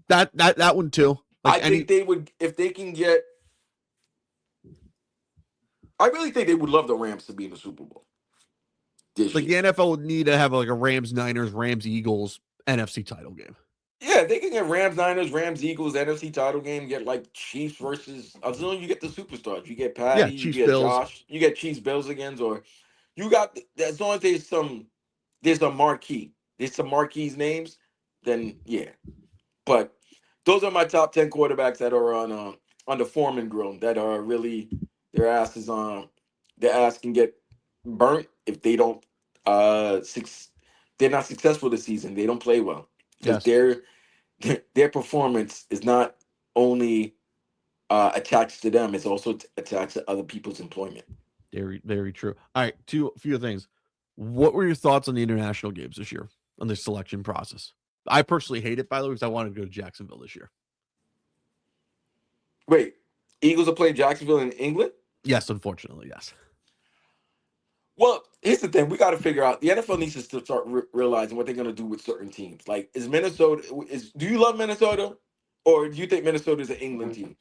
That one too. Like I think they would, if they can get. I really think they would love the Rams to be in the Super Bowl. Like the NFL would need to have like a Rams, Niners, Rams, Eagles NFC title game. Yeah, they can get Rams, Niners, Rams, Eagles, NFC title game. Get like Chiefs versus. As long as you get the superstars, you get Patty, you get Bills. Josh, you get Chiefs, Bills again, or you got as long as there's some marquee, there's some marquees names, then yeah. But those are my top 10 quarterbacks that are on the Foreman grill that are really their ass can get burnt if they don't they're not successful this season. They don't play well. Because their performance is not only attached to them, it's also attached to other people's employment. Very, very true. All right, a few things. What were your thoughts on the international games this year, on the selection process? I personally hate it, by the way, because I wanted to go to Jacksonville this year. Wait, Eagles are playing Jacksonville in England? Yes, unfortunately, yes. Well, here's the thing. We got to figure out. The NFL needs to start realizing what they're going to do with certain teams. Like, do you love Minnesota? Or do you think Minnesota is an England team?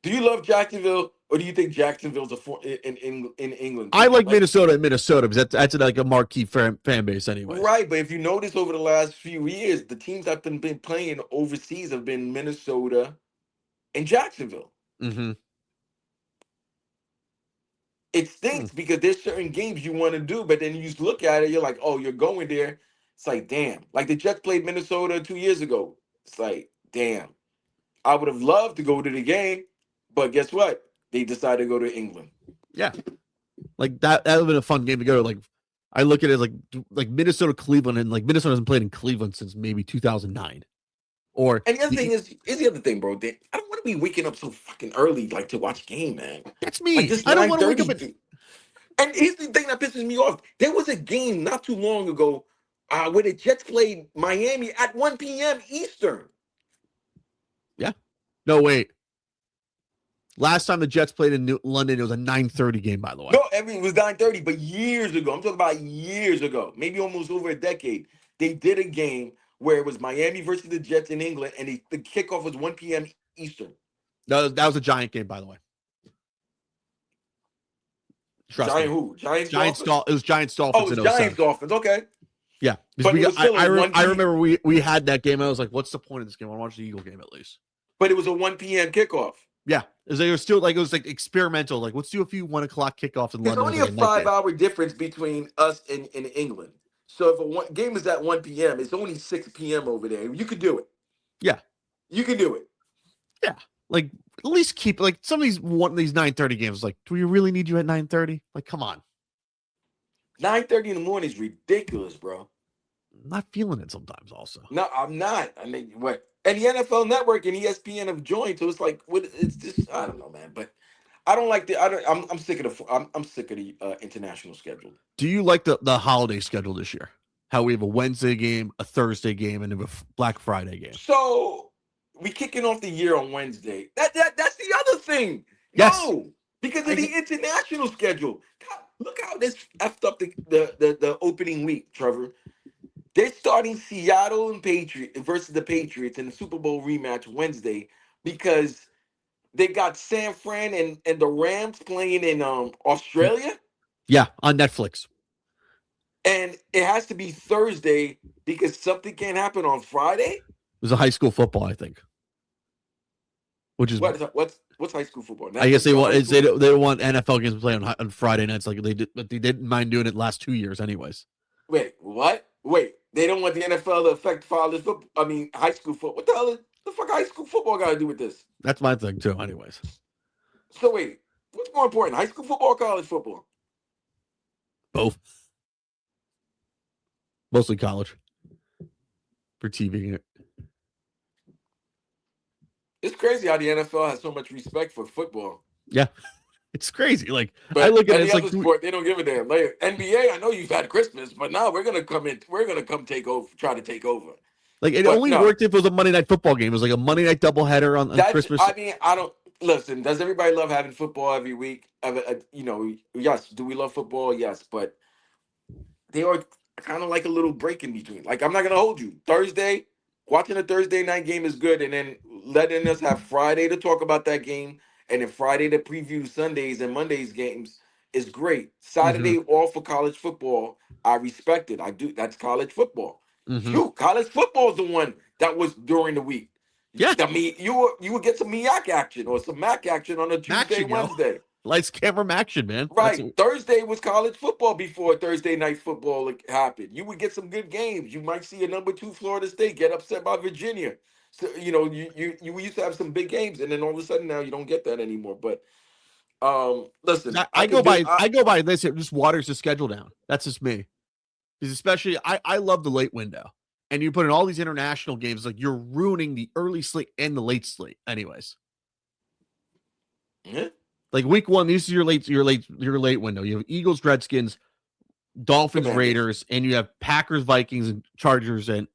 Do you love Jacksonville? Or do you think Jacksonville's in England team? I like Minnesota because that's like a marquee fan base anyway. Right, but if you notice over the last few years, the teams that have been playing overseas have been Minnesota and Jacksonville. Mm-hmm. It stinks because there's certain games you want to do, but then you just look at it, you're like, oh, you're going there. It's like, damn. Like the Jets played Minnesota 2 years ago. It's like, damn. I would have loved to go to the game, but guess what? They decided to go to England. Yeah. Like that would have been a fun game to go to. Like I look at it like Minnesota, Cleveland, and like Minnesota hasn't played in Cleveland since maybe 2009. And the other thing is the other thing, bro. I don't want to be waking up so fucking early, like to watch a game, man. That's me. Like I don't want to wake up. And here's the thing that pisses me off. There was a game not too long ago where the Jets played Miami at 1 p.m. Eastern. Yeah. No, wait. Last time the Jets played in London, it was a 9:30 game, by the way. No, I mean, it was 9:30, but years ago. I'm talking about years ago, maybe almost over a decade. They did a game where it was Miami versus the Jets in England, and the kickoff was 1 p.m. Eastern. That was a Giant game, by the way. Trust Giant me. who? Giants Giants. Dolphins? It was Giants Oh, Dolphins it was in Giants 07. Dolphins. Okay. Yeah, But it was still a 1 I p.m. remember we had that game. I was like, "What's the point of this game? I want to watch the Eagle game at least." But it was a 1 p.m. kickoff. Yeah, it was still like it was like experimental. Like, let's do a few 1 o'clock kickoffs in There's London. only a 5-hour difference between us and England. So if game is at 1 p.m., it's only 6 p.m. over there. You could do it. Yeah, you could do it. Yeah, like at least keep like some of these 9:30 games. Like, do we really need you at 9:30? Like, come on. 9:30 in the morning is ridiculous, bro. I'm not feeling it sometimes. Also, no, I'm not. I mean, what? And the NFL Network and ESPN have joined, so it's like, what? It's just, I don't know, man. But I don't like the. I'm sick of the. I'm sick of the international schedule. Do you like the holiday schedule this year? How we have a Wednesday game, a Thursday game, and a Black Friday game. So we kicking off the year on Wednesday. That's the other thing. Yes. No, because of the international schedule. God, look how this effed up the opening week, Trevor. They're starting Seattle and Patriots versus the Patriots in the Super Bowl rematch Wednesday because they got San Fran and the Rams playing in Australia. Yeah, on Netflix. And it has to be Thursday because something can't happen on Friday. It was a high school football, I think. Which is what's high school football? I guess they want they don't want NFL games to play on Friday nights like they did, but they didn't mind doing it last 2 years, anyways. Wait, what? Wait, they don't want the NFL to affect college football. I mean, high school football. What the hell? The fuck high school football got to do with this? That's my thing too, anyways. So wait, what's more important, high school football or college football? Both. Mostly college. For TV. It's crazy how the NFL has so much respect for football. Yeah. It's crazy. Like, but I look at it, it's like sport, they don't give a damn. Like NBA, I know you've had Christmas, but now we're gonna come take over, try to take over. Like, it only worked if it was a Monday night football game. It was like a Monday night doubleheader on Christmas. I mean, I don't listen. Does everybody love having football every week? Yes. Do we love football? Yes, but they are kind of like a little break in between. Like, I'm not gonna hold you. Thursday, watching a Thursday night game is good, and then letting us have Friday to talk about that game. And then Friday to preview Sundays and Mondays games is great. Saturday off for college football, I respect it. I do. That's college football. Shoot, college football is the one that was during the week. Yeah, I mean, you would get some MIAC action or some MAC action on a Tuesday, Wednesday. Lights, camera, action, man. Right. Thursday was college football before Thursday night football happened. You would get some good games. You might see a number 2 Florida State get upset by Virginia. So, you used to have some big games, and then all of a sudden now you don't get that anymore. But listen, I go by this. It just waters the schedule down. That's just me. Because especially I love the late window, and you put in all these international games, like you're ruining the early slate and the late slate. Anyways, like week 1, this is your late window. You have Eagles, Redskins, Dolphins, Raiders, and you have Packers, Vikings, and Chargers, and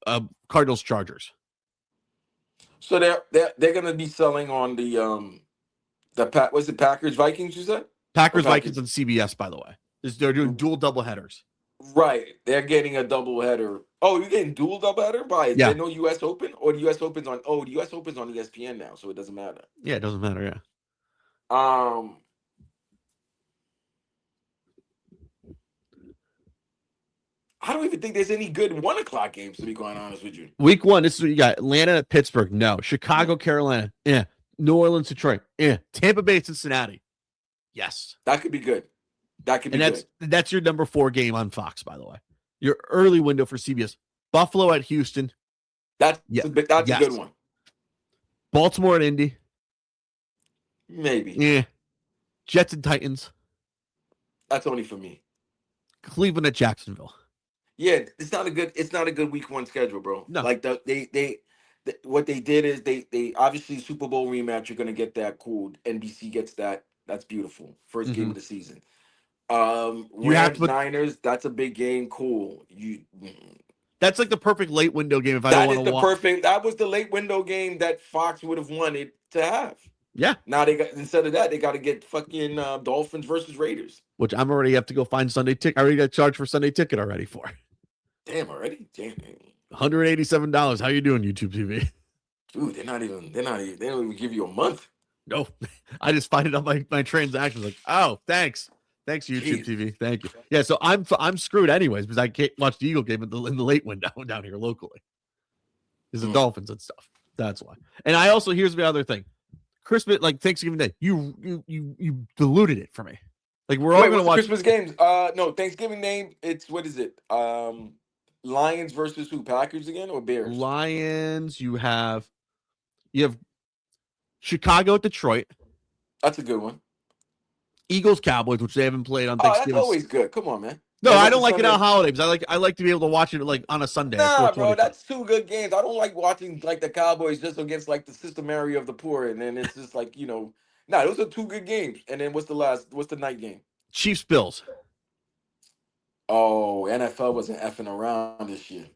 Cardinals, Chargers. So they're gonna be selling on what's it, Packers, Vikings? You said Packers, Vikings on CBS. By the way, they're doing dual double headers. Right, they're getting a double header. Oh, you're getting dual double header? Why? Is there no U.S. Open, or the U.S. Open's on? Oh, the U.S. Open's on ESPN now, so it doesn't matter. Yeah, it doesn't matter. Yeah. I don't even think there's any good 1 o'clock games, to be quite honest with you. Week 1, this is what you got: Atlanta at Pittsburgh, no. Chicago, Carolina, yeah. New Orleans, Detroit, yeah. Tampa Bay, Cincinnati, yes. That could be good. That could be good. That's your number 4 game on Fox, by the way. Your early window for CBS: Buffalo at Houston. That's a good one. Baltimore at Indy, maybe. Yeah. Jets and Titans. That's only for me. Cleveland at Jacksonville. Yeah, it's not a good week 1 schedule, bro. No. Like what they did is they obviously Super Bowl rematch. You're gonna get that cool. NBC gets that. That's beautiful. First game of the season. Rams Niners. That's a big game. Cool. That's like the perfect late window game. If I don't want to watch. That was the late window game that Fox would have wanted to have. Yeah, Now they got instead of that, they got to get fucking Dolphins versus Raiders. which I'm already have to go find Sunday ticket. I already got charged for Sunday ticket already for Damn, already? Damn. $187. How you doing, YouTube TV? Dude, they don't even give you a month. No, I just find it on my transactions. Like, oh, thanks, YouTube Jeez. TV, thank you. Yeah, so I'm screwed anyways because I can't watch the Eagle game in the late window down here locally. There's the Dolphins and stuff. That's why. And I also here's the other thing: Christmas, like Thanksgiving Day, you diluted it for me. Like we're all gonna watch Christmas games. No, Thanksgiving name. It's what is it? Lions versus who? Packers again or Bears? Lions. You have Chicago at Detroit. That's a good one. Eagles Cowboys, which they haven't played on Oh, Thanksgiving. that's always good. Come on, man. No, And I what's don't the like it Sunday? on holidays. I like to be able to watch it like on a Sunday. at Nah, bro, 4:25. that's two good games. I don't like watching like the Cowboys just against like the systemaria of the poor, and then it's just like Nah, those are two good games. And then what's the night game? Chiefs Bills. Oh, NFL wasn't effing around this year.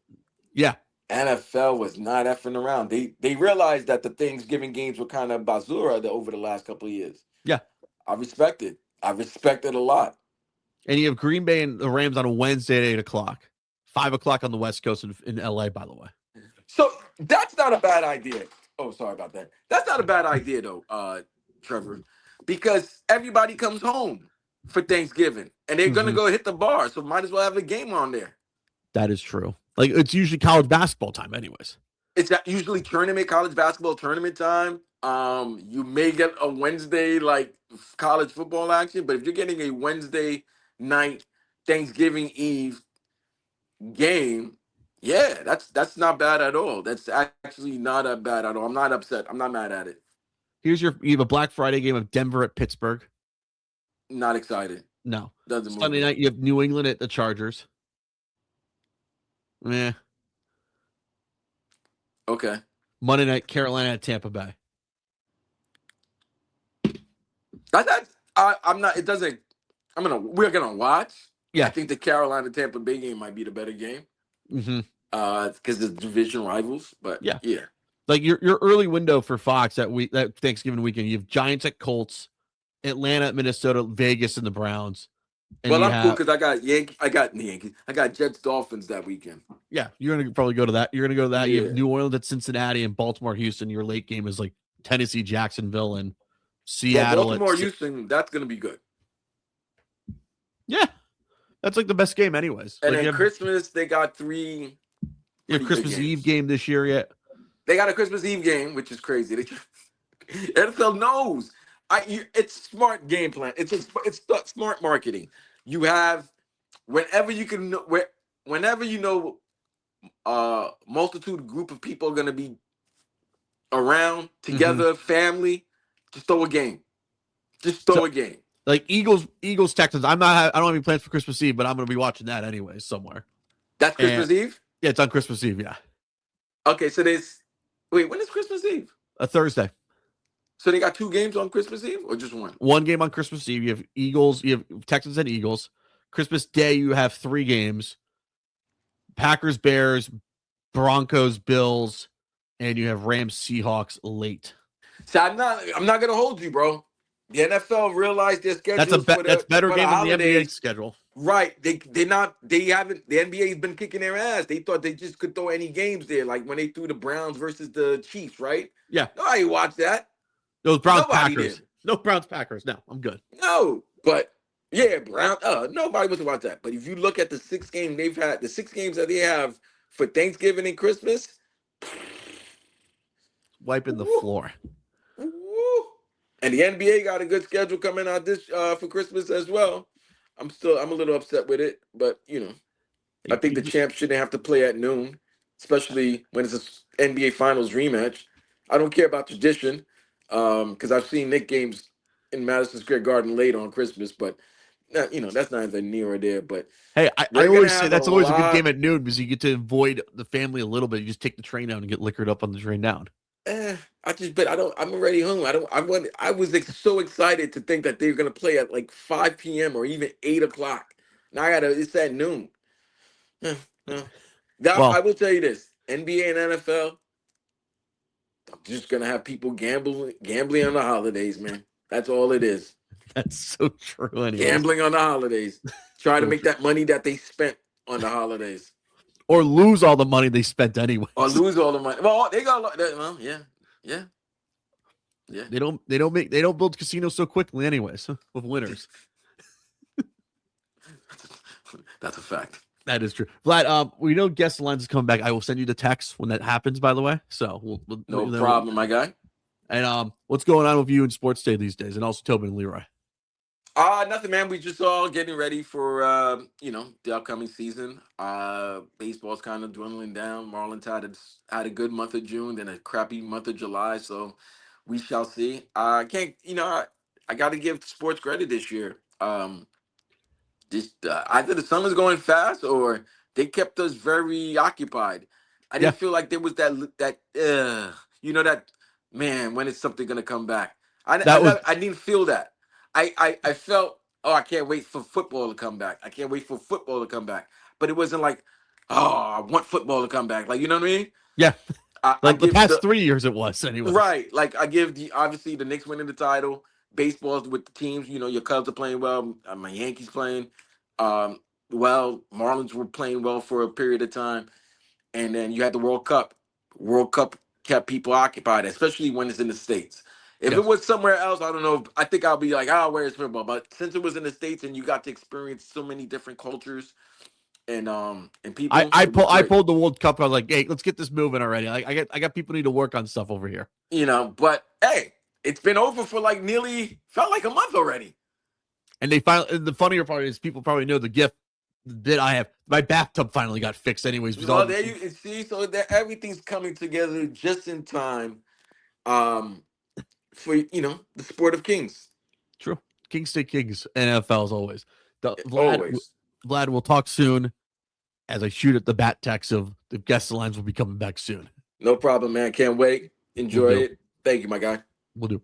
Yeah, NFL was not effing around. They realized that the Thanksgiving games were kind of basura over the last couple of years. yeah. I respect it. I respect it a lot. And you have Green Bay and the Rams on a Wednesday at 8:00, 5:00 on the West Coast in LA. By the way, So that's not a bad idea. Oh, sorry about that. That's not a bad idea though, Trevor, because everybody comes home for Thanksgiving and they're gonna go hit the bar. So might as well have a game on there. that is true. Like it's usually college basketball time, anyways. It's usually college basketball tournament time. You may get a Wednesday like college football action, but if you're getting a Wednesday night Thanksgiving Eve game, yeah, that's not bad at all. That's actually not bad at all. I'm not upset. I'm not mad at it. You have a Black Friday game of Denver at Pittsburgh. Not excited. No. Doesn't move Sunday me. night you have New England at the Chargers. Yeah. Okay. Monday night Carolina at Tampa Bay. I'm not. It doesn't. We're gonna watch. Yeah. I think the Carolina Tampa Bay game might be the better game. Mm-hmm. Because the division rivals. But yeah. Like your early window for Fox that Thanksgiving weekend, you have Giants at Colts, Atlanta at Minnesota, Vegas and the Browns. And well, I'm cool because I got the Yankees. I got Jets Dolphins that weekend. Yeah, you're gonna probably go to that. You're gonna go to that. Yeah. You have New Orleans at Cincinnati and Baltimore, Houston. Your late game is like Tennessee, Jacksonville, and Seattle. Baltimore, Houston. That's gonna be good. Yeah, that's like the best game, anyways. And like then Christmas, they got three. You have Christmas Eve game this year yet? They got a Christmas Eve game, which is crazy. NFL knows. It's smart game plan. It's smart marketing. You have whenever multitude group of people are gonna be around together, family. Just throw a game. A game. Like Eagles Texans. I don't have any plans for Christmas Eve, but I'm gonna be watching that anyways somewhere. That's Christmas Eve? Yeah, it's on Christmas Eve. Yeah. Okay, so when is Christmas Eve? A Thursday. So they got two games on Christmas Eve or just one? One game on Christmas Eve. You have Texans and Eagles. Christmas Day, you have three games. Packers, Bears, Broncos, Bills, and you have Rams, Seahawks late. So I'm not gonna hold you, bro. The NFL realized their schedule. That's better game than the NBA schedule. Right. The NBA's been kicking their ass. They thought they just could throw any games there, like when they threw the Browns versus the Chiefs, right? Yeah. Nobody watched that. Those Browns Packers. No Browns Packers. No, I'm good. No, but yeah, nobody wants to watch that. But if you look at the 6 games that they have for Thanksgiving and Christmas, wiping the floor. And the NBA got a good schedule coming out this for Christmas as well. I'm a little upset with it, but I think the champs shouldn't have to play at noon, especially when it's an NBA Finals rematch. I don't care about tradition, because I've seen Knicks games in Madison Square Garden late on Christmas, but that's neither near or there. But hey, I always say that's always a good game at noon because you get to avoid the family a little bit. You just take the train down and get liquored up on the train down. I'm already home. I was so excited to think that they were gonna play at like 5 p.m. or even 8 o'clock. Now it's at noon. I will tell you this: NBA and NFL, I'm just gonna have people gambling on the holidays, man. That's all it is. That's so true. Anyways, Gambling on the holidays. Try to so make true. that money that they spent on the holidays. Or lose all the money they spent anyways. Or lose all the money. Well, they got a lot. Well, yeah. Yeah. Yeah. They don't build casinos so quickly anyways with winners. That's a fact. That is true. Vlad, we know guest lines is coming back. I will send you the text when that happens, by the way. So No problem, my guy. And what's going on with you in Sports Day these days? And also Tobin and Leroy. Nothing, man. We just all getting ready for the upcoming season. Baseball's kind of dwindling down. Marlins had a good month of June, then a crappy month of July. So we shall see. I can't, I got to give sports credit this year. Just either the summer's going fast or they kept us very occupied. I Yeah. didn't feel like there was that man, when is something gonna come back? I didn't feel that. I felt, oh, I can't wait for football to come back. I can't wait for football to come back. But it wasn't like, oh, I want football to come back. Like, you know what I mean? Yeah. I the past 3 years it was anyway. Right. Like I give obviously the Knicks winning the title, baseball's with the teams, your Cubs are playing well, my Yankees playing well, Marlins were playing well for a period of time. And then you had the World Cup. World Cup kept people occupied, especially when it's in the States. If Yeah. it was somewhere else, I don't know. I think I'll be like, where's football? But since it was in the States and you got to experience so many different cultures and people, I it was great. pulled the World Cup. I was like, hey, let's get this moving already. Like I got people need to work on stuff over here. But hey, it's been over for like felt like a month already. And the funnier part is people probably know the gift that I have. My bathtub finally got fixed anyways. Well, there you see, so that everything's coming together just in time for the sport of kings. True. Kings stay kings. NFL as always. Always. Vlad, we'll talk soon as I shoot at the bat text of the guest lines will be coming back soon. No problem, man. Can't wait. Enjoy it. Thank you, my guy. We'll do.